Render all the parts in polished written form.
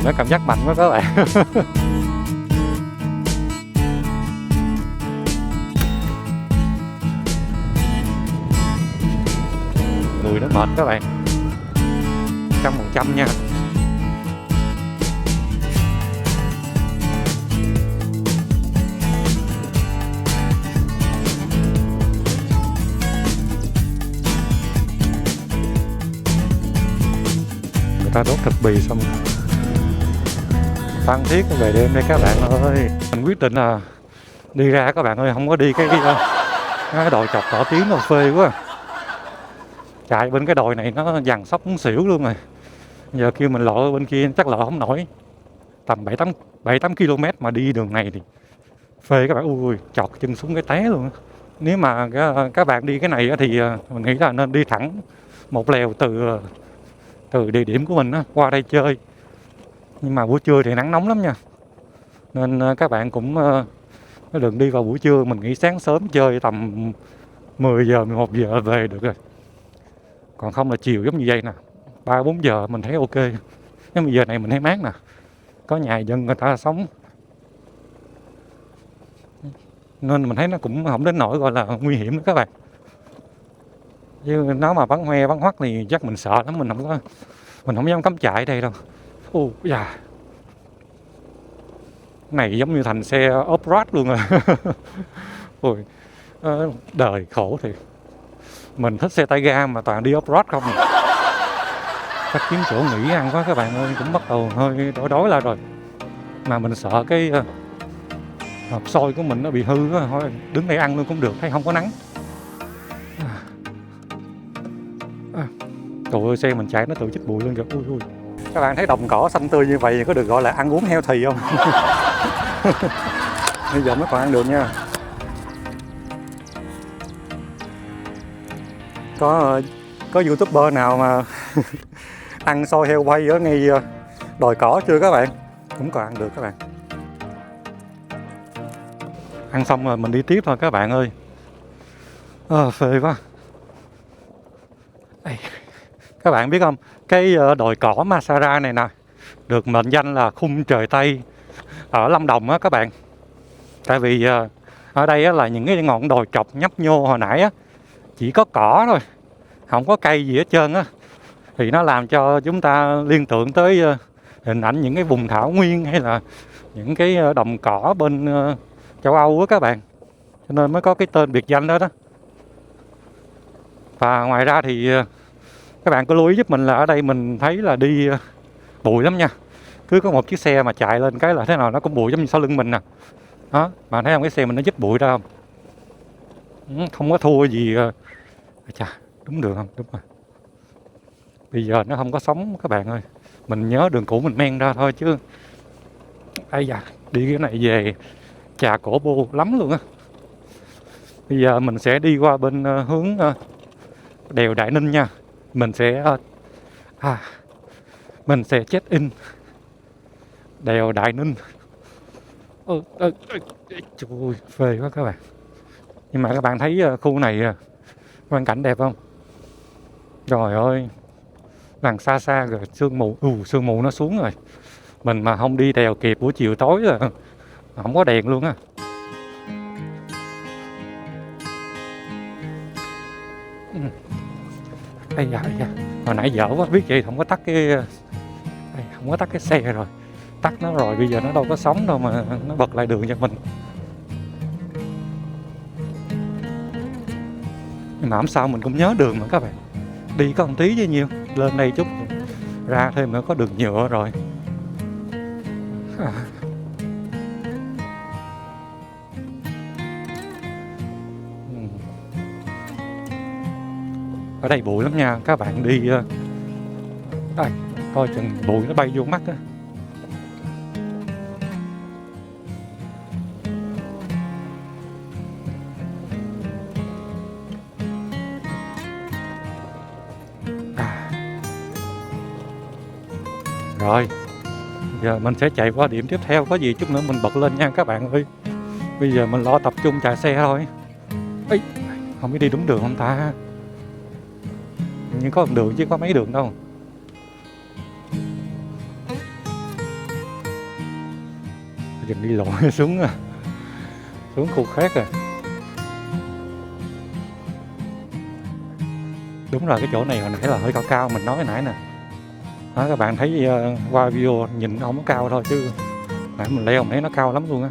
nó cảm giác mạnh quá các bạn. Người nó mệt các bạn, 100% nha. Người ta đốt thịt bì xong Phan Thiết về đêm đây các bạn ơi. Mình quyết định là đi ra các bạn ơi, không có đi cái đồi chọc đỏ tím đâu, phê quá. Chạy bên cái đồi này nó dằn sóc muốn xỉu luôn rồi. Giờ kêu mình lội bên kia chắc lội không nổi. Tầm 7-8 km mà đi đường này thì phê các bạn. Ui, chọt chân xuống cái té luôn. Nếu mà các bạn đi cái này thì mình nghĩ là nên đi thẳng một lèo từ địa điểm của mình qua đây chơi. Nhưng mà buổi trưa thì nắng nóng lắm nha, nên các bạn cũng đừng đi vào buổi trưa. Mình nghĩ sáng sớm chơi tầm 10 giờ 11 giờ về được rồi. Còn không là chiều giống như vậy nè, 3-4 giờ mình thấy ok. Nếu mà giờ này mình thấy mát nè, có nhà dân người ta sống, nên mình thấy nó cũng không đến nỗi gọi là nguy hiểm đó các bạn. Chứ nó mà bắn hoe bắn hoắt thì chắc mình sợ lắm, mình không dám cắm trại đây đâu. Ồ dạ, này giống như thành xe off-road luôn rồi. Ôi, đời khổ thiệt. Mình thích xe tay ga mà toàn đi off-road không. Chắc kiếm chỗ nghỉ ăn quá các bạn ơi, cũng bắt đầu hơi đói lại rồi. Mà mình sợ cái hộp xôi của mình nó bị hư á, thôi đứng đây ăn luôn cũng được, thấy không có nắng. Trời ơi, xe mình chạy nó tự chích bụi luôn kìa. Ui ui. Các bạn thấy đồng cỏ xanh tươi như vậy có được gọi là ăn uống healthy không? Bây giờ mới còn ăn được nha. Có YouTuber nào mà ăn xôi heo quay ở ngay đồi cỏ chưa các bạn? Cũng còn ăn được các bạn. Ăn xong rồi mình đi tiếp thôi các bạn ơi. Phê quá. Các bạn biết không, cái đồi cỏ Masara này nè được mệnh danh là khung trời Tây ở Lâm Đồng á các bạn. Tại vì ở đây á, là những cái ngọn đồi chọc nhấp nhô hồi nãy á, chỉ có cỏ thôi, không có cây gì hết trơn á, thì nó làm cho chúng ta liên tưởng tới hình ảnh những cái vùng thảo nguyên hay là những cái đồng cỏ bên châu Âu á các bạn, cho nên mới có cái tên biệt danh đó đó. Và ngoài ra thì các bạn có lưu ý giúp mình là ở đây mình thấy là đi bụi lắm nha. Cứ có một chiếc xe mà chạy lên cái là thế nào nó cũng bụi giống như sau lưng mình nè. Đó, bạn thấy không, cái xe mình nó dứt bụi ra không? Không có thua gì. Chà, đúng đường không? Đúng rồi. Bây giờ nó không có sóng các bạn ơi. Mình nhớ đường cũ mình men ra thôi chứ. Ây da, đi cái này về chà cổ bô lắm luôn á. Bây giờ mình sẽ đi qua bên hướng đèo Đại Ninh nha. Mình sẽ check in đèo Đại Ninh. Trời ơi, phê quá các bạn. Nhưng mà các bạn thấy khu này quang cảnh đẹp không? Trời ơi, đằng xa xa rồi sương mù nó xuống rồi. Mình mà không đi đèo kịp buổi chiều tối là không có đèn luôn á. Ây da, hồi nãy dở quá, biết vậy không có tắt cái xe rồi. Tắt nó rồi, bây giờ nó đâu có sóng đâu mà nó bật lại đường cho mình. Nhưng mà không sao, mình cũng nhớ đường mà các bạn. Đi có một tí chứ nhiều. Lên đây chút ra thêm nữa có đường nhựa rồi. Ở đây bụi lắm nha, các bạn đi đây, coi chừng bụi nó bay vô mắt á. Rồi, giờ mình sẽ chạy qua điểm tiếp theo, có gì chút nữa mình bật lên nha các bạn ơi. Bây giờ mình lo tập trung chạy xe thôi. Ê, không biết đi đúng đường không ta? Nhưng có một đường chứ có mấy đường đâu. dừng đi lội xuống xuống khu khác rồi. Đúng rồi, cái chỗ này hồi nãy là hơi cao cao mình nói hồi nãy nè. Đó, các bạn thấy qua video nhìn nó không có cao thôi chứ nãy mình leo mình thấy nó cao lắm luôn á.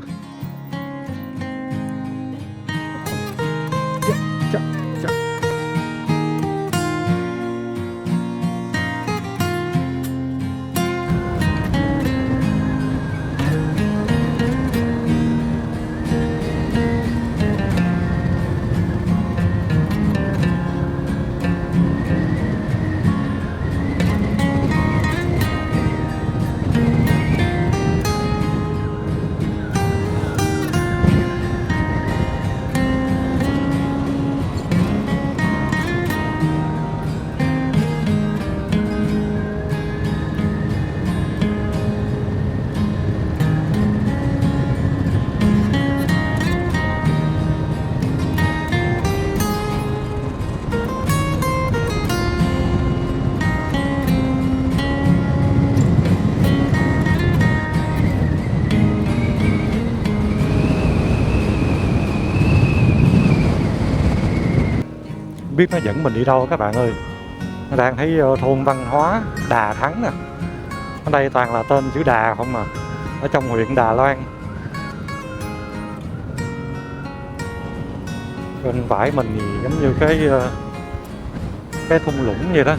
Biết nó dẫn mình đi đâu các bạn ơi. Nó đang thấy thôn văn hóa Đà Thắng nè. Ở đây toàn là tên chữ Đà không mà. Ở trong huyện Đà Loan. Bên phải mình thì giống như cái thung lũng vậy đó.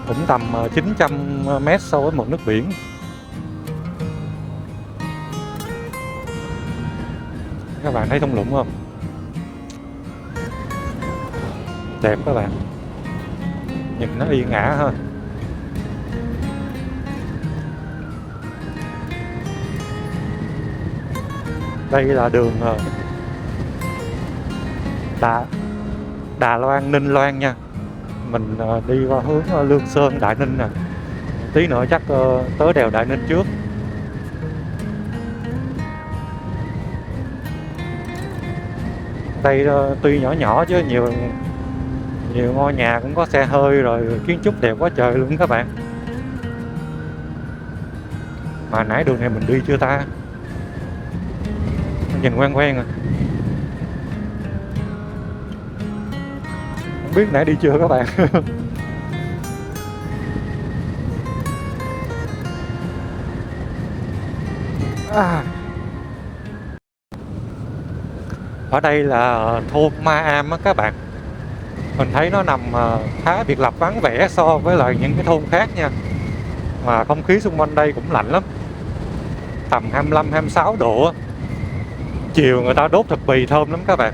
Cũng tầm 900 mét so với mực nước biển. Các bạn thấy thung lũng không? Đẹp các bạn. Nhìn nó yên ả hơn. Đây là đường Đà Loan Ninh Loan nha. Mình đi qua hướng Lương Sơn Đại Ninh nè. Tí nữa chắc tới đèo Đại Ninh trước. Đây tuy nhỏ nhỏ chứ nhiều ngôi nhà cũng có xe hơi rồi, kiến trúc đẹp quá trời luôn các bạn. Mà nãy đường này mình đi chưa ta? Nhìn quen quen à. Không biết nãy đi chưa các bạn. Ở đây là thôn Ma Am á các bạn. Mình thấy nó nằm khá biệt lập vắng vẻ so với lại những cái thôn khác nha. Mà không khí xung quanh đây cũng lạnh lắm. Tầm 25-26 độ á. Chiều người ta đốt thịt bì thơm lắm các bạn.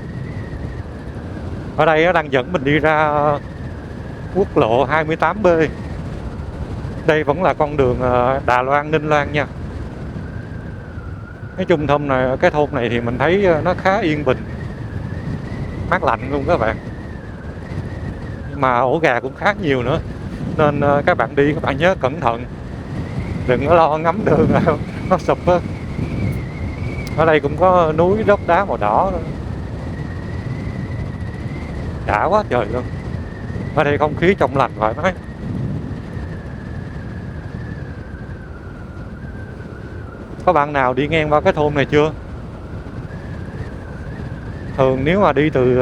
Ở đây nó đang dẫn mình đi ra quốc lộ 28B. Đây vẫn là con đường Đà Loan Ninh Loan nha. Cái trung tâm này, cái thôn này thì mình thấy nó khá yên bình, mát lạnh luôn các bạn. Mà ổ gà cũng khá nhiều nữa. Nên các bạn đi các bạn nhớ cẩn thận. Đừng có lo ngắm đường nó sụp á. Ở đây cũng có núi dốc đá màu đỏ nữa. Đã quá trời luôn. Ở đây không khí trong lành thoải mái. Có bạn nào đi ngang qua cái thôn này chưa? Thường nếu mà đi từ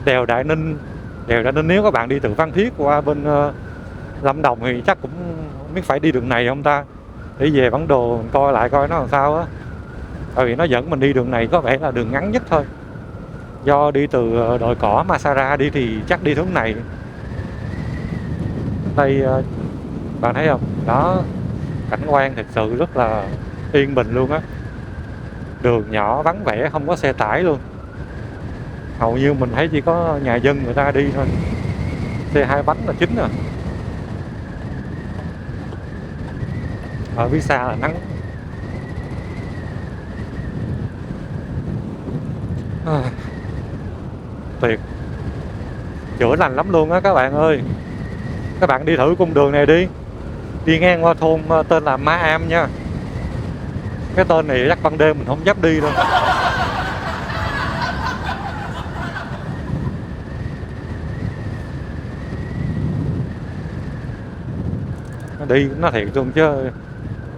đèo Đại Ninh nếu các bạn đi từ Phan Thiết qua bên Lâm Đồng thì chắc cũng không biết phải đi đường này không ta, để về bản đồ mình coi lại coi nó làm sao á. Tại vì nó dẫn mình đi đường này có vẻ là đường ngắn nhất thôi. Do đi từ đồi cỏ Masara đi thì chắc đi hướng này. Đây bạn thấy không? Đó, cảnh quan thực sự rất là yên bình luôn á. Đường nhỏ vắng vẻ, không có xe tải luôn. Hầu như mình thấy chỉ có nhà dân người ta đi thôi. Xe hai bánh là chính à. Ở phía xa là nắng. Tuyệt. Chữa lành lắm luôn á các bạn ơi. Các bạn đi thử cung đường này đi. Đi ngang qua thôn tên là Ma Am nha. Cái tên này chắc ban đêm mình không dám đi đâu. đi nó thiệt luôn chứ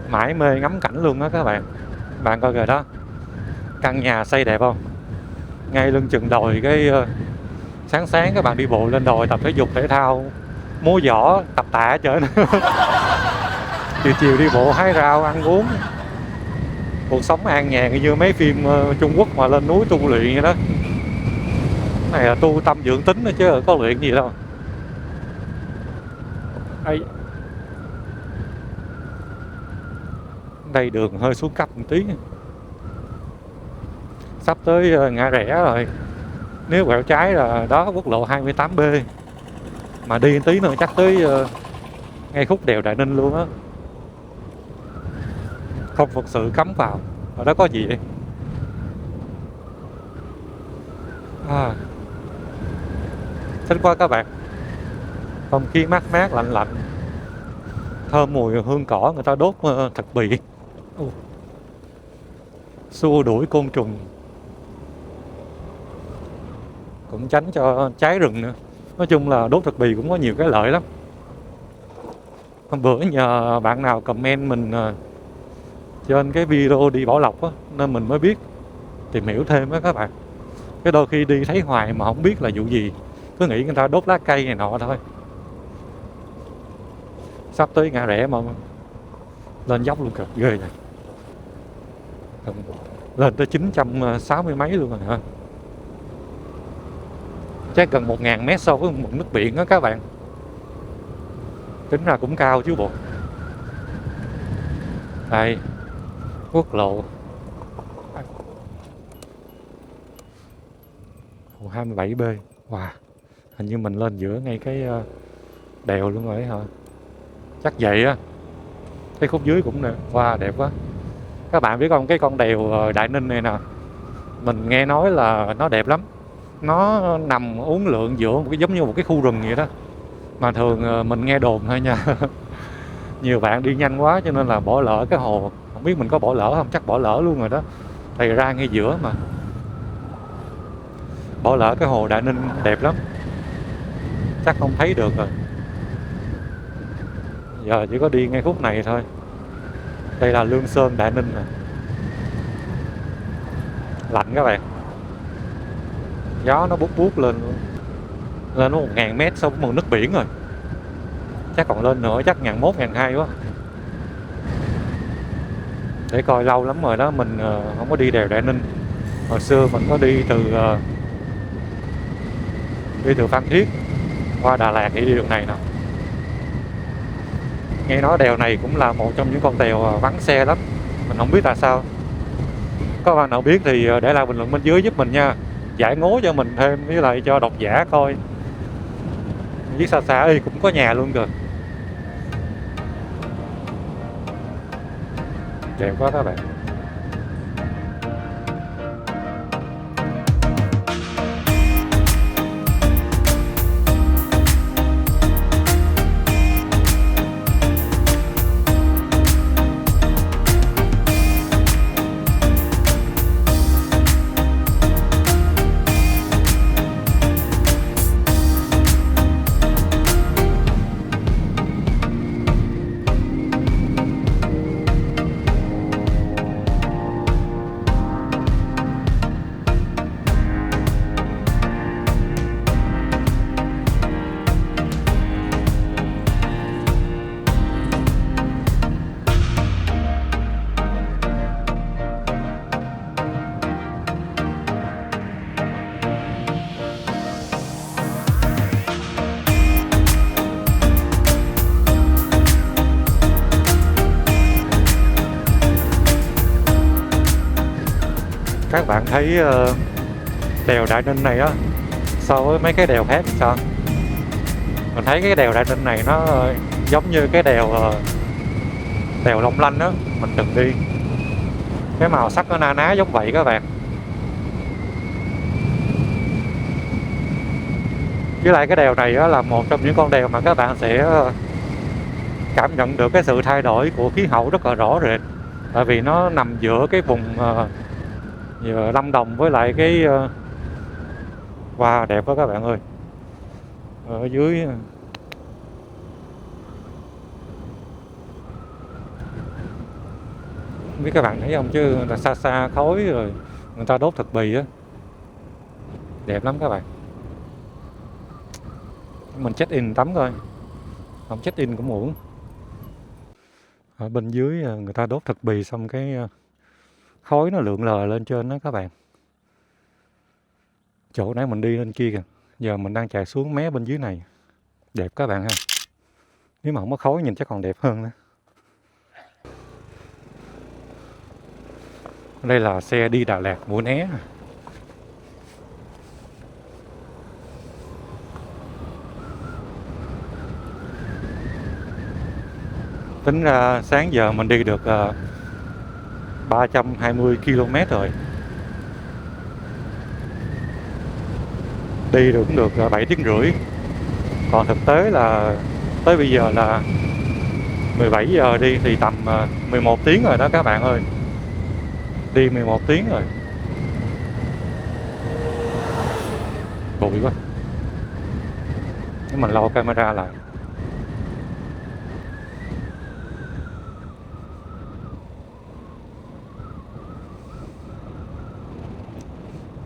mãi mê ngắm cảnh luôn đó các bạn. Bạn coi kìa đó, căn nhà xây đẹp không, ngay lưng chừng đồi. Cái sáng sáng các bạn đi bộ lên đồi tập thể dục thể thao, múa võ, tập tạ hết trơn. Chiều chiều đi bộ hái rau ăn uống, cuộc sống an nhàn như mấy phim Trung Quốc mà lên núi tu luyện vậy đó. Cái này là tu tâm dưỡng tính đó chứ có luyện gì đâu. Ây, đây đường hơi xuống cấp một tí, sắp tới ngã rẽ rồi. Nếu quẹo trái là đó, quốc lộ 28B, mà đi tí nữa chắc tới ngay khúc đèo Đại Ninh luôn á. Không thực sự cấm vào. Ở đó có gì vậy? Thích quá các bạn. Không khí mát mát lạnh lạnh, thơm mùi hương cỏ người ta đốt thực bì, xua đuổi côn trùng, cũng tránh cho cháy rừng nữa. Nói chung là đốt thực bì cũng có nhiều cái lợi lắm. Hôm bữa nhờ bạn nào comment mình trên cái video đi Bảo Lộc á, nên mình mới biết, tìm hiểu thêm á các bạn. Cái đôi khi đi thấy hoài mà không biết là vụ gì, cứ nghĩ người ta đốt lá cây này nọ thôi. Sắp tới ngã rẽ mà lên dốc luôn kìa, ghê vậy. Lên tới 960 mấy luôn rồi hả? Chắc gần 1000 mét so với mực nước biển đó các bạn. Tính ra cũng cao chứ bộ. Đây, quốc lộ 27B. Wow, hình như mình lên giữa ngay cái đèo luôn rồi hả? Chắc vậy á. Cái khúc dưới cũng nè, wow đẹp quá. Các bạn biết không, cái con đèo Đại Ninh này nè, mình nghe nói là nó đẹp lắm. Nó nằm uốn lượn giữa một cái giống như một cái khu rừng vậy đó. Mà thường mình nghe đồn thôi nha. Nhiều bạn đi nhanh quá cho nên là bỏ lỡ cái hồ. Không biết mình có bỏ lỡ không, chắc bỏ lỡ luôn rồi đó. Tại ra ngay giữa mà. Bỏ lỡ cái hồ Đại Ninh đẹp lắm. Chắc không thấy được rồi. Giờ chỉ có đi ngay khúc này thôi. Đây là Lương Sơn Đại Ninh nè. Lạnh các bạn. Gió nó bút bút lên luôn. Lên nó 1000 mét so với mực nước biển rồi. Chắc còn lên nữa, chắc 1100, 1200 quá. Để coi lâu lắm rồi đó, mình không có đi đèo Đại Ninh. Hồi xưa mình có đi từ Phan Thiết qua Đà Lạt để đi đường này nè. Nghe nói đèo này cũng là một trong những con đèo vắng xe lắm. Mình không biết tại sao. Có bạn nào biết thì để lại bình luận bên dưới giúp mình nha. Giải ngố cho mình thêm, với lại cho độc giả coi. Viết xa xa cũng có nhà luôn kìa. Đẹp quá các bạn. Các bạn thấy đèo Đại Ninh này á so với mấy cái đèo khác thì sao? Mình thấy cái đèo Đại Ninh này nó giống như cái đèo Long Lanh á, mình từng đi. Cái màu sắc nó na ná giống vậy các bạn. Với lại cái đèo này á là một trong những con đèo mà các bạn sẽ cảm nhận được cái sự thay đổi của khí hậu rất là rõ rệt. Tại vì nó nằm giữa cái vùng Lâm Đồng với lại cái wow đẹp quá các bạn ơi. Ở dưới Không biết các bạn thấy không chứ là xa xa khói rồi người ta đốt thực bì á, đẹp lắm các bạn. Mình check in tắm thôi, không check in cũng uổng. Ở bên dưới người ta đốt thực bì xong cái khói nó lượn lờ lên trên đó các bạn. Chỗ nãy mình đi lên kia kìa, giờ mình đang chạy xuống mé bên dưới này. Đẹp các bạn ha. Nếu mà không có khói nhìn chắc còn đẹp hơn nữa. Đây là xe đi Đà Lạt Mũi Né. Tính ra sáng giờ mình đi được 320 km rồi. Đi được cũng được 7 tiếng rưỡi. Còn thực tế là tới bây giờ là 17 giờ đi thì tầm 11 tiếng rồi đó các bạn ơi. Đi 11 tiếng rồi. Bụi quá. Nếu mình lau camera lại.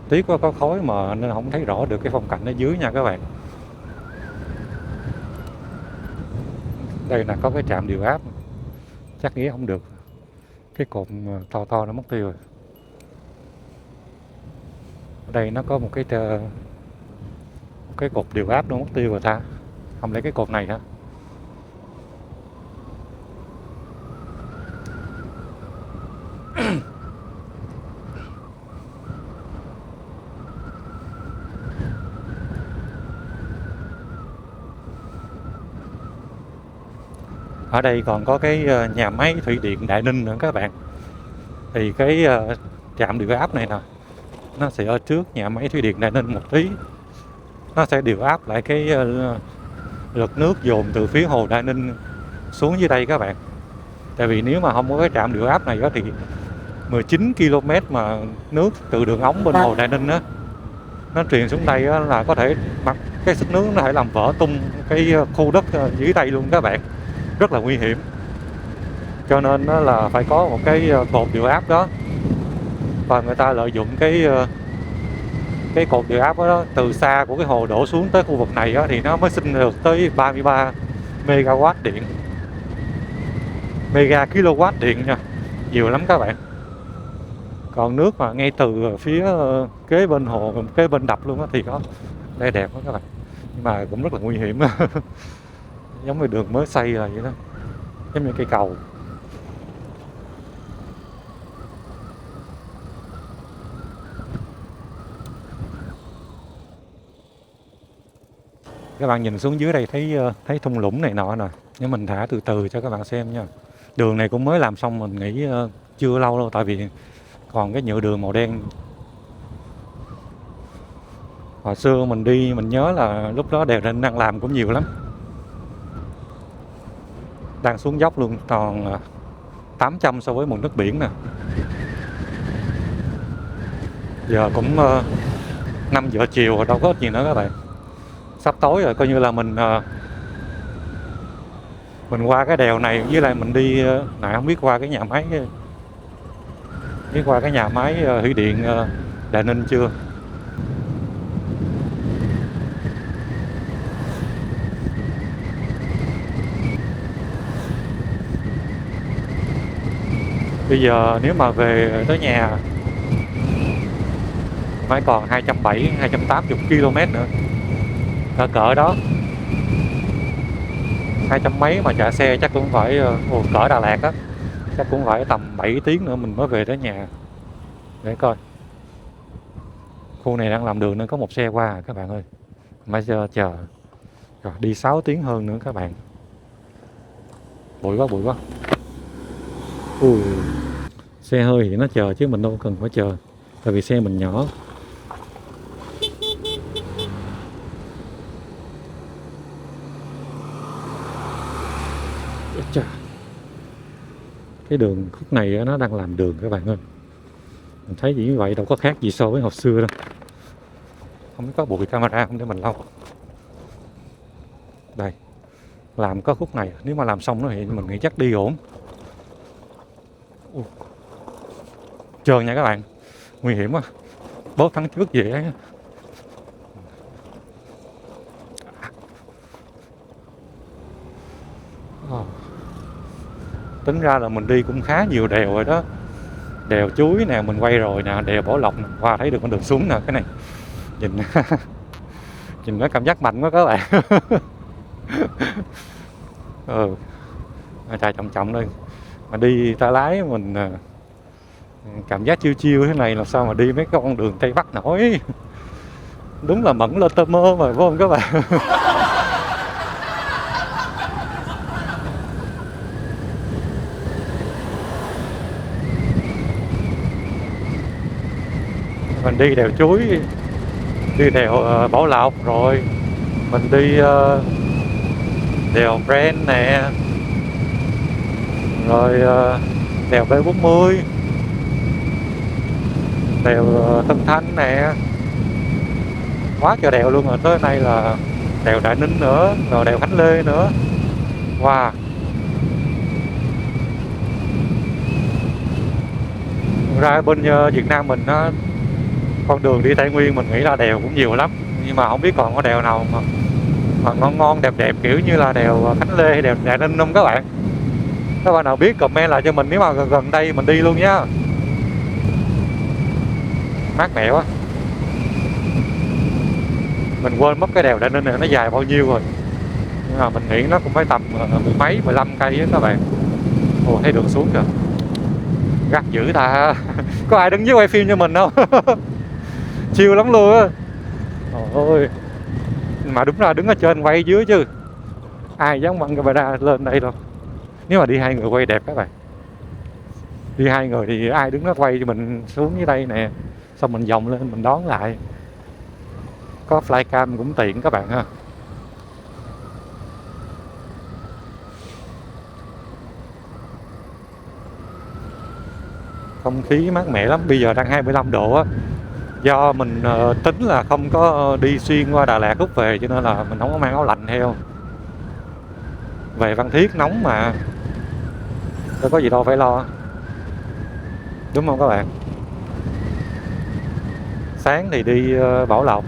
Tiếc quá có khói mà nên không thấy rõ được cái phong cảnh ở dưới nha các bạn. Đây là có cái trạm điều áp. Chắc nghĩ không được. Cái cột to to nó mất tiêu rồi. Ở đây nó có một cái cột điều áp nó mất tiêu rồi ta. Không lấy cái cột này hả? Ở đây còn có cái nhà máy thủy điện Đại Ninh nữa các bạn. Thì cái trạm điều áp này nè, nó sẽ ở trước nhà máy thủy điện Đại Ninh một tí. Nó sẽ điều áp lại cái lực nước dồn từ phía hồ Đại Ninh xuống dưới đây các bạn. Tại vì nếu mà không có cái trạm điều áp này đó thì 19 km mà nước từ đường ống bên hồ Đại Ninh á, nó truyền xuống đây á, là có thể cái sức nước nó có thể làm vỡ tung cái khu đất dưới đây luôn các bạn. Rất là nguy hiểm. Cho nên nó là phải có một cái cột điều áp đó. Và người ta lợi dụng cái cột điều áp đó từ xa của cái hồ đổ xuống tới khu vực này đó, thì nó mới sinh được tới 33 MW điện. Mega kW điện nha. Nhiều lắm các bạn. Còn nước mà ngay từ phía kế bên hồ, kế bên đập luôn á thì có. Đây đẹp quá các bạn. Nhưng mà cũng rất là nguy hiểm. Giống như đường mới xây là vậy đó. Giống như cây cầu. Các bạn nhìn xuống dưới đây thấy thung lũng này nọ nè. Nhưng mình thả từ từ cho các bạn xem nha. Đường này cũng mới làm xong, mình nghĩ chưa lâu đâu. Tại vì còn cái nhựa đường màu đen. Hồi xưa mình đi mình nhớ là lúc đó Đèo Ninh đang làm cũng nhiều lắm. Đang xuống dốc luôn, còn 800 so với mực nước biển nè. Giờ cũng 5 giờ chiều rồi, đâu có ít gì nữa các bạn. Sắp tối rồi, coi như là mình qua cái đèo này, với lại mình đi nãy không biết qua cái nhà máy, biết qua cái nhà máy thủy điện Đại Ninh chưa. Bây giờ nếu mà về tới nhà phải còn 270, 280 km nữa. Cỡ đó. 200 mấy mà chạy xe chắc cũng phải cỡ Đà Lạt á. Chắc cũng phải tầm 7 tiếng nữa mình mới về tới nhà. Để coi. Khu này đang làm đường nên có một xe qua các bạn ơi. Phải chờ. Rồi đi 6 tiếng hơn nữa các bạn. Bụi quá. Ui. Xe hơi thì nó chờ chứ mình đâu cần phải chờ. Tại vì xe mình nhỏ. Chà. Cái đường khúc này nó đang làm đường các bạn ơi. Mình thấy như vậy đâu có khác gì so với hồi xưa đâu. Không biết có bụi camera không để mình lau. Đây. Làm có khúc này, nếu mà làm xong nó thì mình nghĩ chắc đi ổn. trơn nha các bạn, nguy hiểm quá, bóp thắng trước gì ấy. Tính ra là mình đi cũng khá nhiều đèo rồi đó. Đèo Chuối nè mình quay rồi nè, đèo Bảo Lộc nè, qua thấy được con đường xuống nè, cái này nhìn nhìn nó cảm giác mạnh quá các bạn. Ừ, chạy chậm chậm thôi, mà đi ta lái mình cảm giác chiêu chiêu thế này làm sao mà đi mấy cái con đường Tây Bắc nổi. Đúng là mẫn lên tơ mơ mà phải không các bạn. Mình đi đèo Chuối, đi đèo Bảo Lộc rồi mình đi đèo Brent nè, rồi đèo B40, đèo Tân Thanh nè, quá trời đèo luôn. Rồi tới nay là đèo Đại Ninh nữa, rồi đèo Khánh Lê nữa. Wow, ra bên Việt Nam mình á, con đường đi Tây Nguyên mình nghĩ là đèo cũng nhiều lắm, nhưng mà không biết còn có đèo nào mà ngon ngon đẹp đẹp kiểu như là đèo Khánh Lê hay đèo Đại Ninh không các bạn? Các bạn nào biết comment lại cho mình nếu mà gần đây mình đi luôn nhá. Mát mẻ quá, mình quên mất cái đèo Đại Ninh này nó dài bao nhiêu rồi, nhưng mà mình nghĩ nó cũng phải tầm mười mấy 15 cây á các bạn. Ồ, thấy đường xuống kìa, gắt dữ ta. Có ai đứng dưới quay phim cho mình không? Chill lắm luôn á. Ôi, mà đúng ra đứng ở trên quay dưới chứ ai dám quăng camera lên đây đâu. Nếu mà đi hai người quay đẹp các bạn, đi hai người thì ai đứng đó quay cho mình xuống dưới đây nè, xong mình vòng lên mình đón lại, có flycam cũng tiện các bạn ha. Không khí mát mẻ lắm, bây giờ đang 25 độ á. Do mình tính là không có đi xuyên qua Đà Lạt lúc về cho nên là mình không có mang áo lạnh theo. Về Phan Thiết nóng mà, đâu có gì đâu phải lo, đúng không các bạn? Sáng thì đi Bảo Lộc,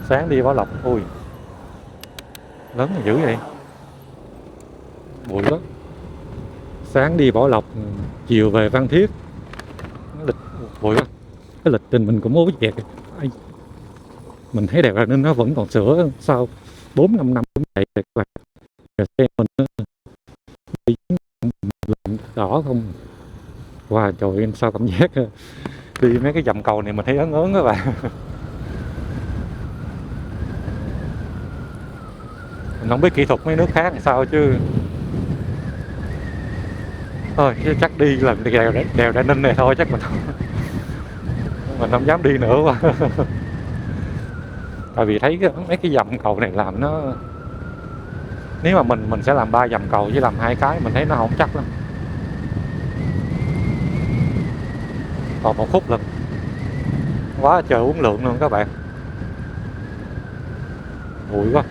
sáng đi Bảo Lộc, ui lớn dữ vậy, bụi lắm. Sáng đi Bảo Lộc, chiều về Phan Thiết, lịch bụi quá. Cái lịch trình mình cũng ố dẹt. Mình thấy đẹp là nên nó vẫn còn sửa sau 4-5 năm cũng vậy các bạn. Xe mình đi lạnh đỏ không. Wow, trời ơi, sao cảm giác đi mấy cái dầm cầu này mình thấy ớn ớn các bạn. Mình không biết kỹ thuật mấy nước khác làm sao chứ. Thôi chắc đi lần đèo Đại Ninh này thôi, chắc mình không dám đi nữa quá. Tại vì thấy mấy cái dầm cầu này làm nó, nếu mà mình sẽ làm 3 dầm cầu chứ làm 2 cái mình thấy nó không chắc lắm. Còn một khúc lần quá trời uống lượng luôn các bạn, bụi quá.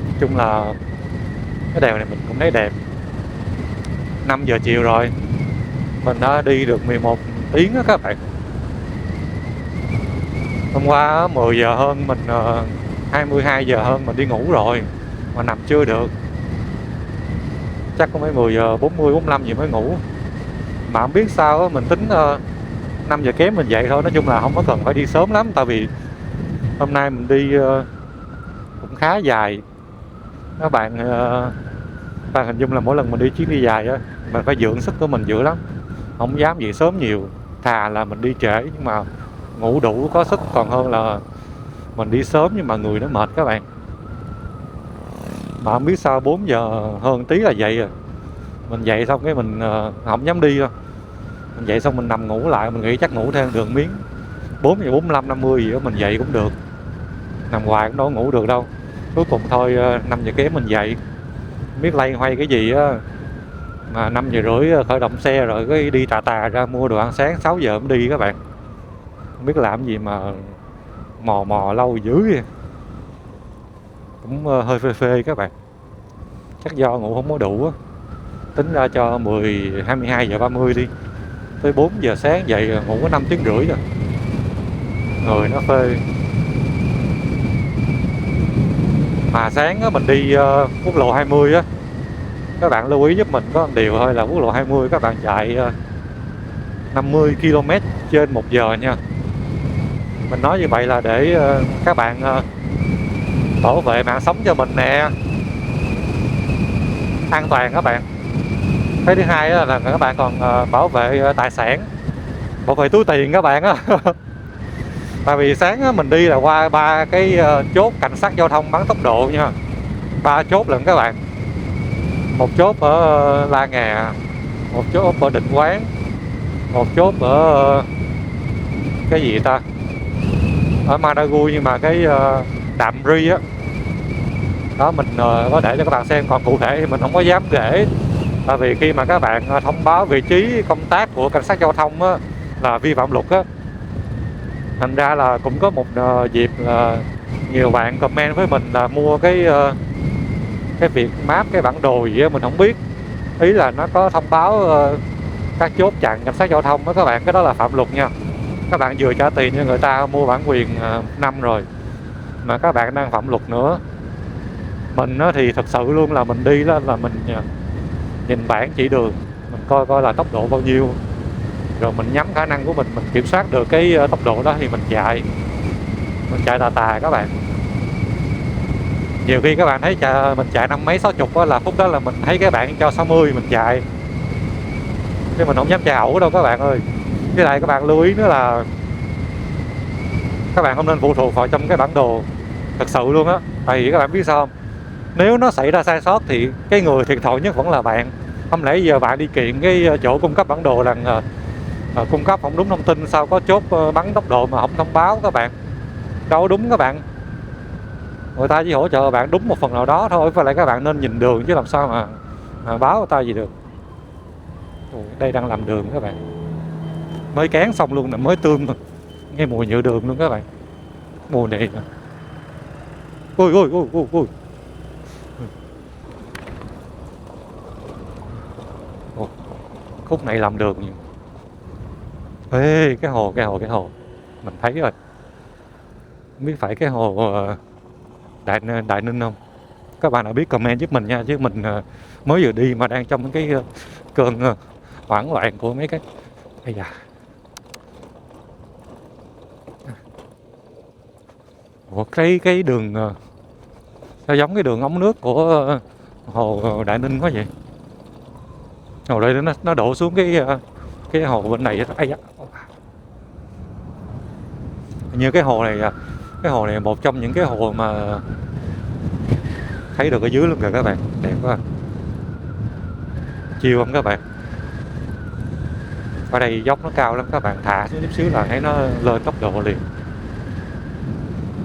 Nói chung là cái đèo này mình cũng thấy đẹp. 5 giờ chiều rồi, mình đã đi được 11 tiếng đó các bạn. Hôm qua 10 giờ hơn mình 22 giờ hơn mình đi ngủ rồi mà nằm chưa được, chắc có mấy 10 giờ 40 45 gì mới ngủ. Mà không biết sao đó, mình tính 5 giờ kém mình dậy thôi. Nói chung là không có cần phải đi sớm lắm, tại vì hôm nay mình đi cũng khá dài. Các bạn bạn hình dung là mỗi lần mình đi chuyến đi dài á, mình phải dưỡng sức của mình dữ lắm, không dám dậy sớm nhiều. Thà là mình đi trễ nhưng mà ngủ đủ có sức còn hơn là mình đi sớm nhưng mà người nó mệt các bạn. Mà không biết sao 4 giờ hơn tí là dậy rồi. Mình dậy xong cái mình không dám đi đâu. Mình dậy xong mình nằm ngủ lại, mình nghĩ chắc ngủ thêm được miếng 4 giờ 45 50 gì đó mình dậy cũng được. Nằm hoài cũng đâu có ngủ được đâu. Cuối cùng thôi 5 giờ kém mình dậy, không biết lay hoay cái gì á, mà 5 giờ rưỡi khởi động xe rồi cái đi tà tà ra mua đồ ăn sáng 6 giờ mới đi các bạn. Không biết làm gì mà mò mò lâu dữ vậy. Cũng hơi phê phê các bạn, chắc do ngủ không có đủ á. Tính ra cho 22 giờ 30 đi, tới 4 giờ sáng dậy ngủ có 5 tiếng rưỡi rồi, người nó phê. Mà sáng á, mình đi quốc lộ 20 á, các bạn lưu ý giúp mình có một điều thôi là quốc lộ 20 các bạn chạy 50 km trên 1 giờ nha. Mình nói như vậy là để các bạn bảo vệ mạng sống cho mình nè, an toàn các bạn. Cái thứ hai là các bạn còn bảo vệ tài sản, bảo vệ túi tiền các bạn á. Tại vì sáng á, mình đi là qua 3 cái chốt cảnh sát giao thông bắn tốc độ nha, 3 chốt lận các bạn. Một chốt ở La Ngà, một chốt ở Định Quán, một chốt ở cái gì ta, ở Madagui, nhưng mà cái Đạm Ri á đó mình có để cho các bạn xem, còn cụ thể thì mình không có dám để, tại vì khi mà các bạn thông báo vị trí công tác của cảnh sát giao thông á, là vi phạm luật á. Thành ra là cũng có một dịp là nhiều bạn comment với mình là mua cái việc map, cái bản đồ gì á mình không biết, ý là nó có thông báo các chốt chặn cảnh sát giao thông đó các bạn, cái đó là phạm luật nha. Các bạn vừa trả tiền cho người ta mua bản quyền năm rồi mà các bạn đang phạm luật nữa. Mình thì thật sự luôn là mình đi đó là mình nhìn bảng chỉ đường, mình coi coi là tốc độ bao nhiêu, rồi mình nhắm khả năng của mình kiểm soát được cái tốc độ đó thì mình chạy tà tà các bạn. Nhiều khi các bạn thấy mình chạy 50 mấy 60 đó, là phút đó là mình thấy cái bạn cho 60 mình chạy, chứ mình không dám chạy ẩu đâu các bạn ơi. Với lại các bạn lưu ý nữa là các bạn không nên phụ thuộc vào trong cái bản đồ, thật sự luôn á. Tại vì các bạn biết sao không, nếu nó xảy ra sai sót thì cái người thiệt thòi nhất vẫn là bạn. Không lẽ giờ bạn đi kiện cái chỗ cung cấp bản đồ rằng cung cấp không đúng thông tin, sao có chốt bắn tốc độ mà không thông báo các bạn, đâu đúng các bạn. Người ta chỉ hỗ trợ bạn đúng một phần nào đó thôi, với lại các bạn nên nhìn đường chứ làm sao mà báo người ta gì được. Đây đang làm đường các bạn, mới cán xong luôn nè, mới tươm luôn, nghe mùi nhựa đường luôn các bạn, mùi này. Ui ui ui ui ui. Khúc này làm đường nhiều. Ê, cái hồ mình thấy rồi, không biết phải cái hồ Đại Ninh không. Các bạn nào biết comment giúp mình nha, chứ mình mới vừa đi mà đang trong cái cơn hoảng loạn của mấy cái. Ây da. Ủa, cái đường sao giống cái đường ống nước của hồ Đại Ninh quá vậy. Hồ đây nó đổ xuống cái hồ bên này. Ây da. Như cái hồ này một trong những cái hồ mà thấy được ở dưới luôn kìa các bạn, đẹp quá, chiều không các bạn. Ở đây dốc nó cao lắm các bạn, thả xuống chút xíu là thấy nó lên tốc độ liền,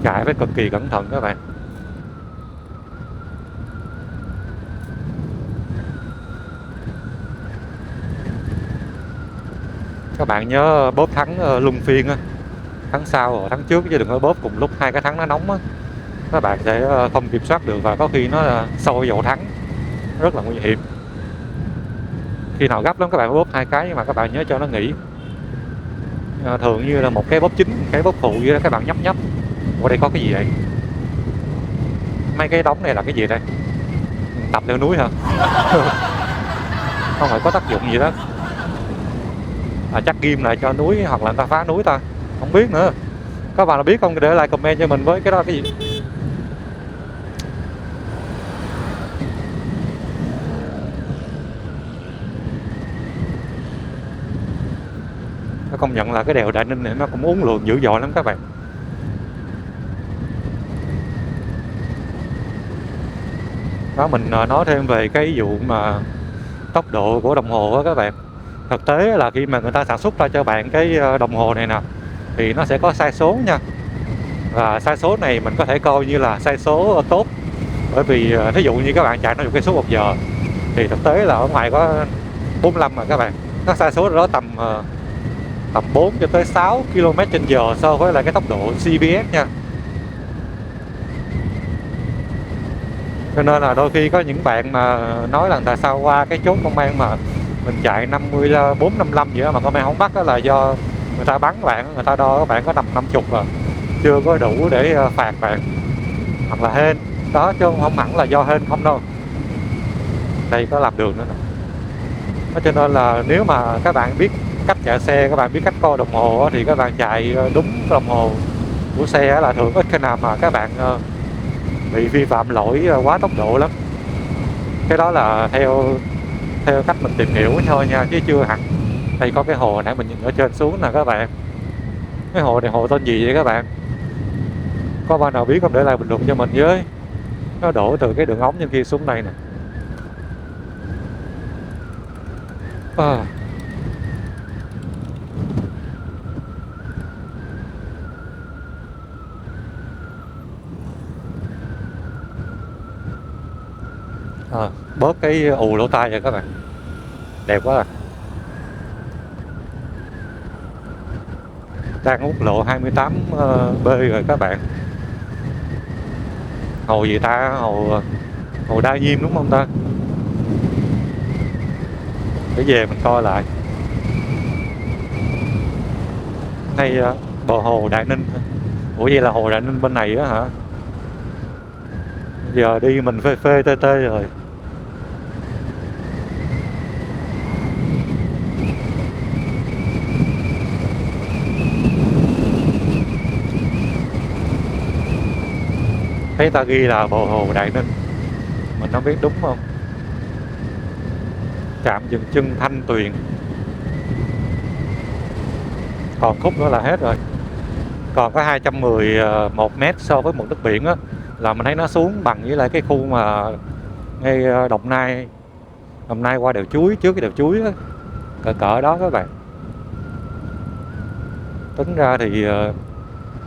chạy phải cực kỳ cẩn thận các bạn. Các bạn nhớ bóp thắng luân phiên á, thắng sau rồi thắng trước, chứ đừng có bóp cùng lúc hai cái thắng nó nóng á, các bạn sẽ không kiểm soát được và có khi nó sôi vào thắng, rất là nguy hiểm. Khi nào gấp lắm các bạn bóp hai cái, nhưng mà các bạn nhớ cho nó nghỉ. Thường như là một cái bóp chính, cái bóp phụ vậy đó, các bạn nhấp nhấp. Ở đây có cái gì vậy? Mấy cái đống này là cái gì đây? Tập leo núi hả? Không phải có tác dụng gì đó. Chắc ghim lại cho núi, hoặc là người ta phá núi ta, không biết nữa. Các bạn nào biết không để lại comment cho mình với, cái đó là cái gì? Nó công nhận là cái đèo Đại Ninh này nó cũng uốn lượn dữ dội lắm các bạn. Đó, mình nói thêm về cái vụ mà tốc độ của đồng hồ đó các bạn. Thực tế là khi mà người ta sản xuất ra cho bạn cái đồng hồ này nè, thì nó sẽ có sai số nha. Và sai số này mình có thể coi như là sai số tốt. Bởi vì thí dụ như các bạn chạy 50 cây số 1 giờ thì thực tế là ở ngoài có 45 mà các bạn. Nó sai số đó tầm 4 cho tới 6 km/h so với lại cái tốc độ CBS nha. Cho nên là đôi khi có những bạn mà nói là tại sao qua cái chốt công an mà mình chạy 54, 55 gì đó mà công an không bắt, đó là do người ta bắn bạn, người ta đo các bạn có tầm 50 rồi, chưa có đủ để phạt bạn, hoặc là hên đó, chứ không hẳn là do hên không đâu. Đây có làm đường nữa nè. Cho nên là nếu mà các bạn biết cách chạy xe, các bạn biết cách coi đồng hồ thì các bạn chạy đúng đồng hồ của xe là thường ít khi nào mà các bạn bị vi phạm lỗi quá tốc độ lắm. Cái đó là theo theo cách mình tìm hiểu thôi nha, chứ chưa hẳn. Đây có cái hồ nãy mình nhìn ở trên xuống nè các bạn. Cái hồ này hồ tên gì vậy các bạn? Có bạn nào biết không để lại bình luận cho mình với. Nó đổ từ cái đường ống trên kia xuống đây nè. À. À, bớt cái ù lỗ tai rồi các bạn. Đẹp quá à. Đang quốc lộ 28B rồi các bạn. Hồ gì ta? Hồ Đa Nhiêm đúng không ta? Để về mình coi lại. Này bờ hồ Đại Ninh. Ủa vậy là hồ Đại Ninh bên này á hả? Giờ đi mình phê phê tê tê rồi. Thấy ta ghi là bờ hồ Đại Ninh, mình không biết đúng không. Trạm dừng chân Thanh Tuyền. Còn khúc nữa là hết rồi. Còn có 211 mét so với mực nước biển á, là mình thấy nó xuống bằng với lại cái khu mà ngay Đồng Nai qua đèo Chuối, trước cái đèo Chuối á, cỡ đó các bạn. Tính ra thì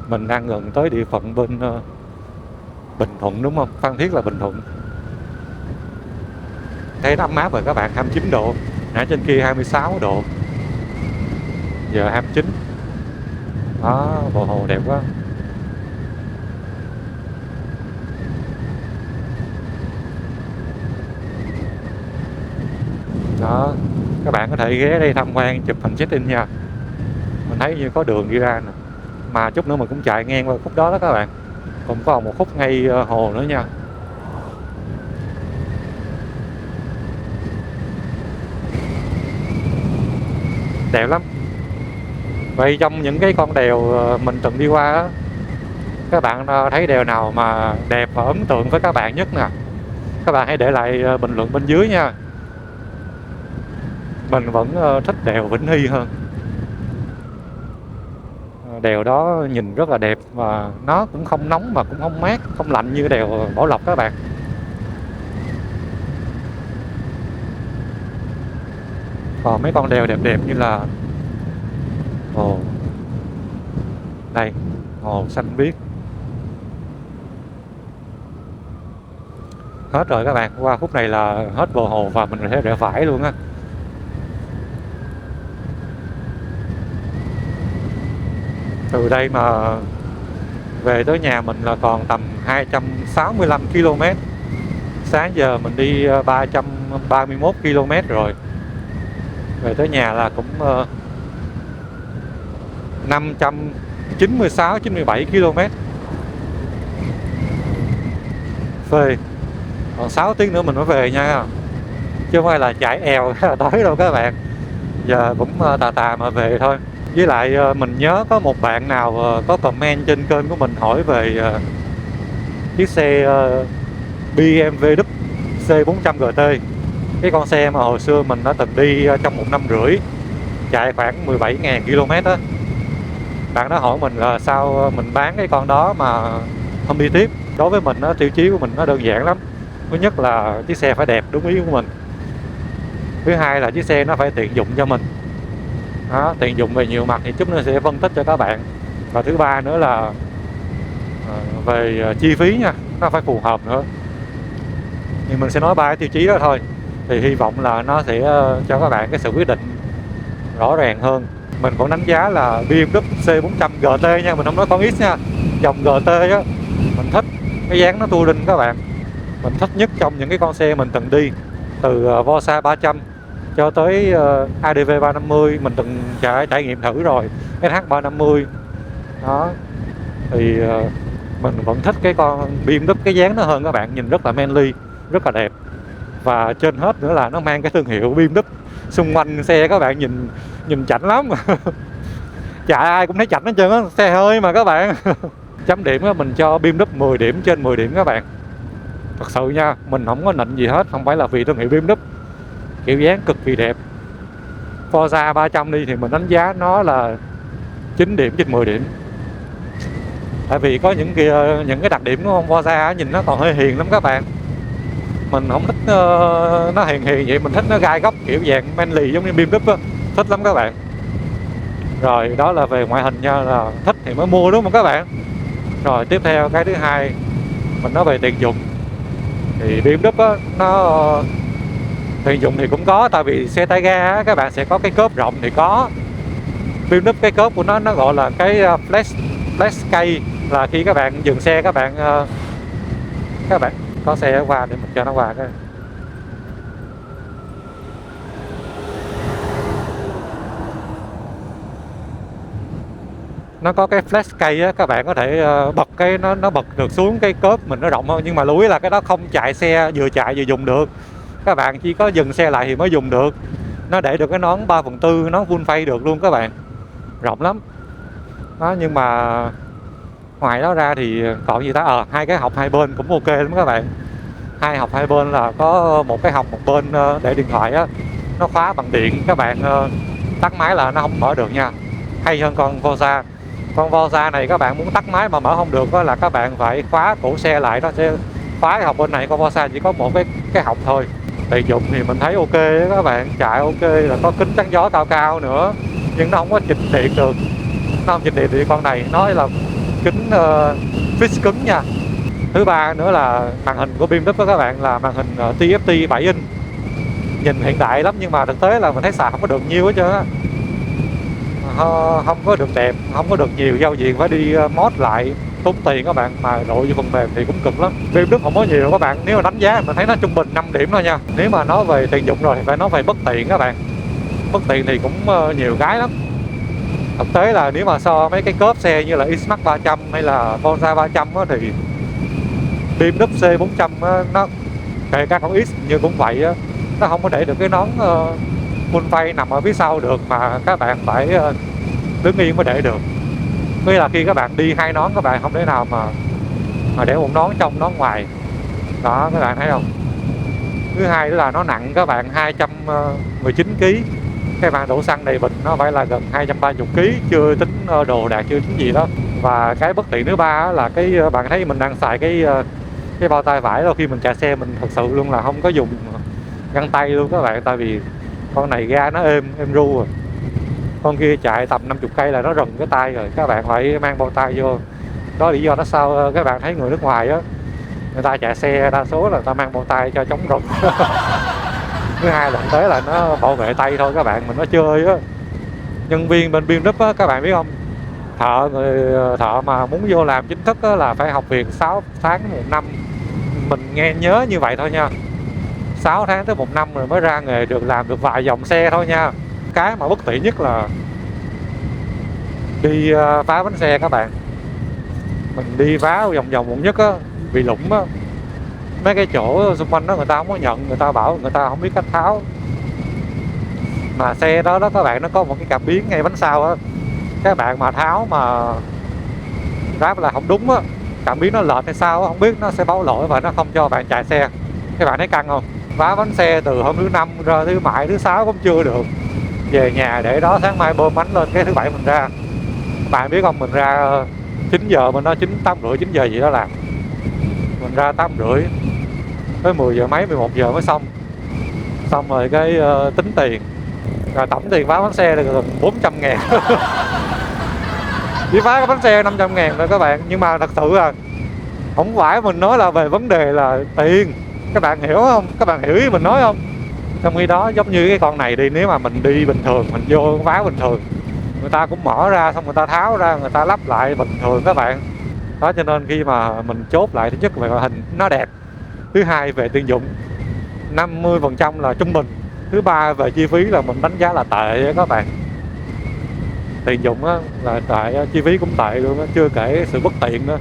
mình đang gần tới địa phận bên Bình Thuận đúng không? Phan Thiết là Bình Thuận. Thấy nó ấm áp rồi các bạn, 29 độ. Nãy trên kia 26 độ. Giờ 29. Đó, bờ hồ đẹp quá. Đó, các bạn có thể ghé đây tham quan, chụp hình check-in nha. Mình thấy như có đường đi ra nè. Mà chút nữa mình cũng chạy ngang qua khúc đó đó các bạn. Cũng còn một khúc ngay hồ nữa nha. Đẹp lắm. Vậy trong những cái con đèo mình từng đi qua á, các bạn thấy đèo nào mà đẹp và ấn tượng với các bạn nhất nè? Các bạn hãy để lại bình luận bên dưới nha. Mình vẫn thích đèo Vĩnh Hy hơn. Đèo đó nhìn rất là đẹp và nó cũng không nóng mà cũng không mát, không lạnh như đèo Bảo Lộc các bạn. Còn mấy con đèo đẹp đẹp như là hồ đây, hồ xanh biếc. Hết rồi các bạn, qua khúc này là hết bờ hồ và mình sẽ rẽ phải luôn á. Từ đây mà về tới nhà mình là còn tầm 265 km. Sáng giờ mình đi 331 km rồi. Về tới nhà là cũng 596, 97 km. Phê. Còn 6 tiếng nữa mình mới về nha. Chứ không phải là chạy èo tới đâu các bạn. Giờ cũng tà tà mà về thôi. Với lại mình nhớ có một bạn nào có comment trên kênh của mình hỏi về chiếc xe BMW C400 GT. Cái con xe mà hồi xưa mình đã từng đi trong 1 năm rưỡi, chạy khoảng 17.000 km á. Bạn đó hỏi mình là sao mình bán cái con đó mà không đi tiếp. Đối với mình tiêu chí của mình nó đơn giản lắm. Thứ nhất là chiếc xe phải đẹp đúng ý của mình. Thứ hai là chiếc xe nó phải tiện dụng cho mình. Đó, tiện dụng về nhiều mặt thì chút nữa sẽ phân tích cho các bạn. Và thứ ba nữa là về chi phí nha, nó phải phù hợp nữa. thì mình sẽ nói ba cái tiêu chí đó thôi, thì hy vọng là nó sẽ cho các bạn cái sự quyết định rõ ràng hơn. Mình vẫn đánh giá là BMW C400 GT nha, mình không nói con X nha, dòng GT á mình thích cái dáng nó touring các bạn, Mình thích nhất trong những cái con xe mình từng đi, từ Forza 300 cho tới ADV 350 mình từng trải nghiệm thử rồi, SH 350 đó. Thì mình vẫn thích cái con BMW cái dáng nó hơn các bạn, nhìn rất là manly, rất là đẹp. Và trên hết nữa là nó mang cái thương hiệu BMW, xung quanh xe các bạn nhìn nhìn chảnh lắm. Chạy ai cũng thấy chảnh hết trơn á, xe hơi mà các bạn. Chấm điểm á, mình cho BMW 10 điểm trên 10 điểm các bạn. Thật sự nha, mình không có nịnh gì hết, không phải là vì thương hiệu BMW, kiểu dáng cực kỳ đẹp. Forza 300 đi thì mình đánh giá nó là 9 điểm trên 10 điểm. Tại vì có những cái đặc điểm của con Forza nhìn nó còn hơi hiền lắm các bạn. Mình không thích nó hiền hiền vậy, mình thích nó gai góc kiểu dạng manly giống như BMW á, thích lắm các bạn. Rồi đó là về ngoại hình nha, là thích thì mới mua đúng không các bạn. Rồi tiếp theo cái thứ hai mình nói về tiền dụng. Thì BMW á, nó tiền dụng thì cũng có, tại vì xe tay ga á, các bạn sẽ có cái cốp rộng thì có. BMW cái cốp của nó gọi là cái flex cây, là khi các bạn dừng xe các bạn có xe qua để mình cho nó qua cái. Nó có cái flex cây á, các bạn có thể bật cái nó bật được xuống cái cốp mình nó rộng hơn, nhưng mà lưu ý là cái đó không chạy xe vừa chạy vừa dùng được, các bạn chỉ có dừng xe lại thì mới dùng được. Nó để được cái nón 3/4, nón full face được luôn các bạn, rộng lắm đó. Nhưng mà ngoài đó ra thì còn gì ta, hai cái học hai bên cũng ok lắm các bạn. Hai học hai bên là có một cái học một bên để điện thoại á, nó khóa bằng điện, các bạn tắt máy là nó không mở được nha. Hay hơn con Forza. Con Forza này các bạn muốn tắt máy mà mở không được đó, là các bạn phải khóa cổ xe lại, nó sẽ khóa cái học bên này. Con Forza chỉ có một cái học thôi. Tiện dụng thì mình thấy ok đó các bạn, chạy ok, là có kính chắn gió cao cao nữa, nhưng nó không có chỉnh điện được, nó không chỉnh điện được. Con này nói là kính fix cứng nha. Thứ ba nữa là màn hình của BMW đó các bạn, là màn hình TFT 7 inch, nhìn hiện đại lắm nhưng mà thực tế là mình thấy xài không có được nhiều hết trơn á. Không có được đẹp, không có được nhiều giao diện, phải đi mod lại tốn tiền các bạn, mà đội vô phần mềm thì cũng cực lắm. BMW không có nhiều các bạn, nếu mà đánh giá mình thấy nó trung bình 5 điểm thôi nha. Nếu mà nói về tiền dụng rồi thì phải nói về bất tiện các bạn. Bất tiện thì cũng nhiều cái lắm. Thực tế là nếu mà so mấy cái cốp xe như là X-Max 300 hay là Forza 300 á, thì BMW C400 á, nó kể cả con X như cũng vậy á, nó không có để được cái nón full face nằm ở phía sau được, mà các bạn phải đứng yên mới để được. Nghĩa là khi các bạn đi hai nón các bạn không thể nào mà để một nón trong nón ngoài đó, các bạn thấy không. Thứ hai là nó nặng các bạn, 219 kg. Cái bạn đổ xăng đầy bình nó phải là gần 230 kg, chưa tính đồ đạc, chưa tính gì đó. Và cái bất tiện thứ ba là cái bạn thấy mình đang xài cái bao tay vải, đôi khi mình chạy xe mình thật sự luôn là không có dùng găng tay luôn các bạn, tại vì con này ga nó êm ru rồi. Con kia chạy tầm 50 cây là nó rần cái tay rồi, các bạn phải mang bao tay vô. Đó lý do nó sao các bạn thấy người nước ngoài á, người ta chạy xe đa số là người ta mang bao tay cho chống rung. Thứ hai là thực tế là nó bảo vệ tay thôi các bạn, mình nó chơi á. Nhân viên bên BMW á, các bạn biết không, người thợ mà muốn vô làm chính thức á, là phải học việc 6 tháng đến 1 năm. Mình nghe nhớ như vậy thôi nha, 6 tháng tới 1 năm rồi mới ra nghề được, làm được vài dòng xe thôi nha. Cái mà bất tiện nhất là đi phá bánh xe các bạn. Mình đi phá vòng vòng muộn nhất á, bị lủng á. Mấy cái chỗ xung quanh đó người ta không có nhận, người ta bảo người ta không biết cách tháo. Mà xe đó các bạn, nó có một cái cảm biến ngay bánh sau á, các bạn mà tháo mà ráp là không đúng á, cảm biến nó lệch hay sao á không biết, nó sẽ báo lỗi và nó không cho bạn chạy xe. Các bạn thấy căng không? Vá bánh xe từ hôm thứ Năm ra thứ Bảy thứ Sáu cũng chưa được, về nhà để đó sáng mai bơm bánh lên, cái thứ Bảy mình ra. Bạn biết không, mình ra 9 giờ, mình nói 8 rưỡi 9 giờ gì đó làm. Mình ra 8 rưỡi tới 10 giờ mấy 11 giờ mới xong rồi cái tính tiền, rồi tổng tiền vá bánh xe là gần 400.000. Chỉ phá cái bánh xe 500.000 thôi các bạn. Nhưng mà thật sự là không phải mình nói là về vấn đề là tiền, các bạn hiểu không, các bạn hiểu ý mình nói không. Trong khi đó giống như cái con này đi, nếu mà mình đi bình thường, mình vô vá bình thường, người ta cũng mở ra xong người ta tháo ra, người ta lắp lại bình thường các bạn đó. Cho nên khi mà mình chốt lại, thứ nhất về ngoại hình nó đẹp, Thứ hai về tiện dụng, 50% là trung bình. Thứ ba về chi phí là mình đánh giá là tệ các bạn. Tiện dụng á, là tệ, chi phí cũng tệ luôn á, chưa kể sự bất tiện nữa.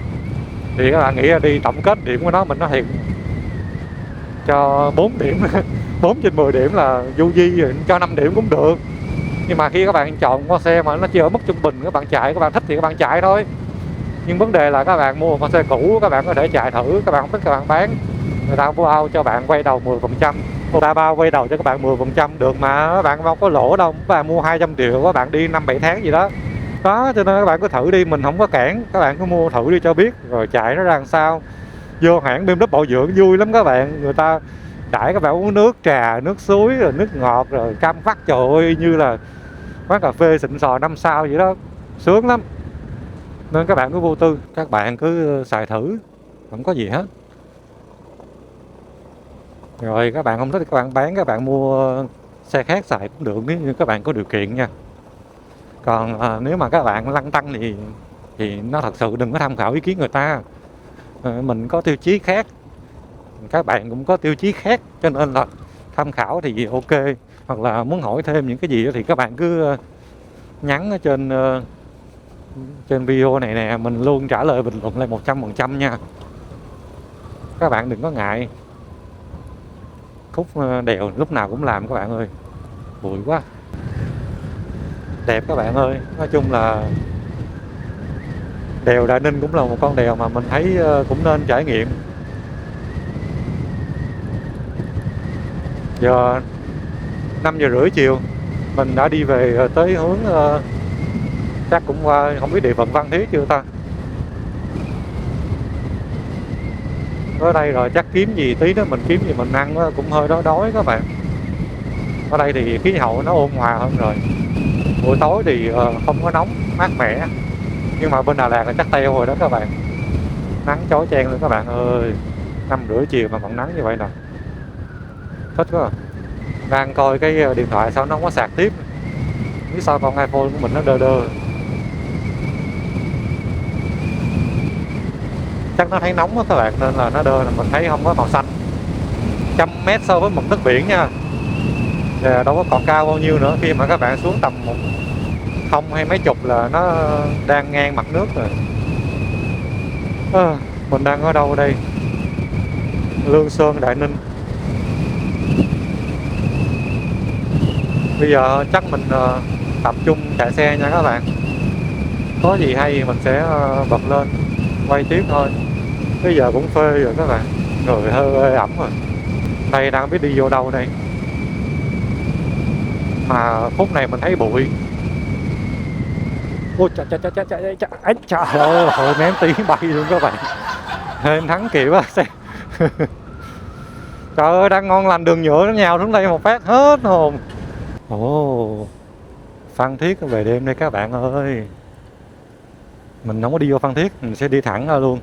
Thì các bạn nghĩ là đi tổng kết điểm của nó, mình nói thiệt, cho 4 điểm 4 trên 10 điểm là du di, cho 5 điểm cũng được. Nhưng mà khi các bạn chọn con xe mà nó chỉ ở mức trung bình, các bạn chạy, các bạn thích thì các bạn chạy thôi. Nhưng vấn đề là các bạn mua một con xe cũ, các bạn có thể chạy thử, các bạn không thích các bạn bán. Người ta bao cho bạn quay đầu 10%, người ta bao quay đầu cho các bạn 10% được mà, các bạn không có lỗ đâu. Các bạn mua 200 triệu, các bạn đi 5-7 tháng gì đó. Đó, cho nên các bạn cứ thử đi, mình không có cản, các bạn cứ mua thử đi cho biết, rồi chạy nó ra làm sao. Vô hãng BMW bảo dưỡng vui lắm các bạn, người ta đãi các bạn uống nước trà, nước suối, rồi nước ngọt, rồi cam vắt, trời ơi, như là quán cà phê xịn sò 5 sao vậy đó, sướng lắm. Nên các bạn cứ vô tư, các bạn cứ xài thử, không có gì hết. Rồi các bạn không thích các bạn bán, các bạn mua xe khác xài cũng được, nếu như các bạn có điều kiện nha. Còn nếu mà các bạn lăn tăn thì nó thật sự đừng có tham khảo ý kiến người ta. Mình có tiêu chí khác, các bạn cũng có tiêu chí khác, cho nên là tham khảo thì ok. Hoặc là muốn hỏi thêm những cái gì thì các bạn cứ nhắn ở trên video này nè, mình luôn trả lời bình luận lại 100% nha. Các bạn đừng có ngại. Khúc đèo lúc nào cũng làm các bạn ơi, bụi quá. Đẹp các bạn ơi, nói chung là đèo Đại Ninh cũng là một con đèo mà mình thấy cũng nên trải nghiệm. Giờ 5:30 chiều, mình đã đi về tới hướng chắc cũng qua, không biết địa phận Phan Thiết chưa ta. Ở đây rồi chắc kiếm gì tí nữa mình kiếm gì mình ăn cũng hơi đói các bạn. Ở đây thì khí hậu nó ôn hòa hơn rồi, buổi tối thì không có nóng, mát mẻ. Nhưng mà bên Đà Lạt là chắc teo rồi đó các bạn, nắng chói chang luôn các bạn ơi. 5:30 chiều mà còn nắng như vậy nè, thích quá. Đang coi cái điện thoại sao nó không có sạc tiếp, biết sao con iPhone của mình nó đơ đơ. Chắc nó thấy nóng á các bạn, nên là nó đơ, là mình thấy không có màu xanh. 100 mét so với mực nước biển nha, đâu có còn cao bao nhiêu nữa. Khi mà các bạn xuống tầm 10 hay mấy chục là nó đang ngang mặt nước rồi. Mình đang ở đâu đây? Lương Sơn, Đại Ninh. Bây giờ chắc mình tập trung chạy xe nha các bạn. Có gì hay mình sẽ bật lên quay tiếp thôi. Bây giờ cũng phê rồi các bạn, người hơi ẩm rồi. Đây đang biết đi vô đâu đây, mà phút này mình thấy bụi. Ôi trời ơi, hồi ném tí bay luôn các bạn. Hên thắng kiểu á xe. Trời ơi, đang ngon lành đường nhựa nó nhào xuống đây một phát hết hồn. Ồ, Phan Thiết về đêm đây các bạn ơi. Mình không có đi vô Phan Thiết, mình sẽ đi thẳng ra luôn,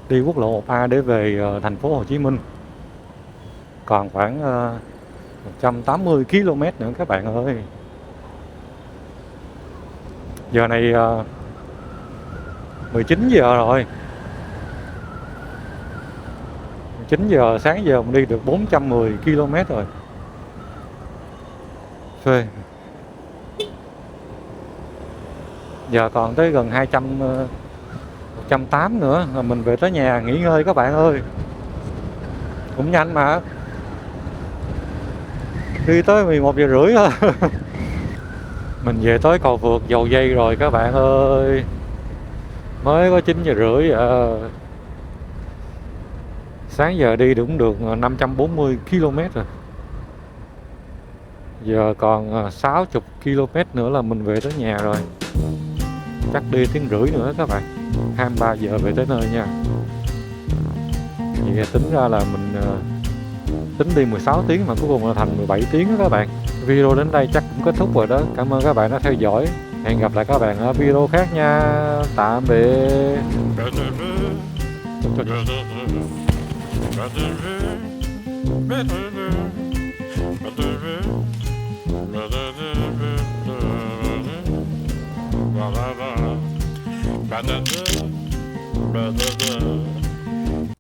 đi quốc lộ 1A để về thành phố Hồ Chí Minh. Còn khoảng 180 km nữa các bạn ơi. Giờ này 19 giờ rồi. 9 giờ sáng giờ mình đi được 410 km rồi. Phê. Giờ còn tới gần 180 nữa là mình về tới nhà nghỉ ngơi các bạn ơi. Cũng nhanh mà. Đi tới 11:30 thôi. Mình về tới cầu vượt Dầu Dây rồi các bạn ơi. Mới có 9:30 à. Sáng giờ đi cũng được 540 km rồi. Giờ còn 60 km nữa là mình về tới nhà rồi. Chắc đi 1,5 tiếng nữa các bạn. 23 giờ về tới nơi nha. Vậy tính ra là mình tính đi 16 tiếng mà cuối cùng là thành 17 tiếng đó các bạn. Video đến đây chắc cũng kết thúc rồi đó. Cảm ơn các bạn đã theo dõi. Hẹn gặp lại các bạn ở video khác nha. Tạm biệt. Brother,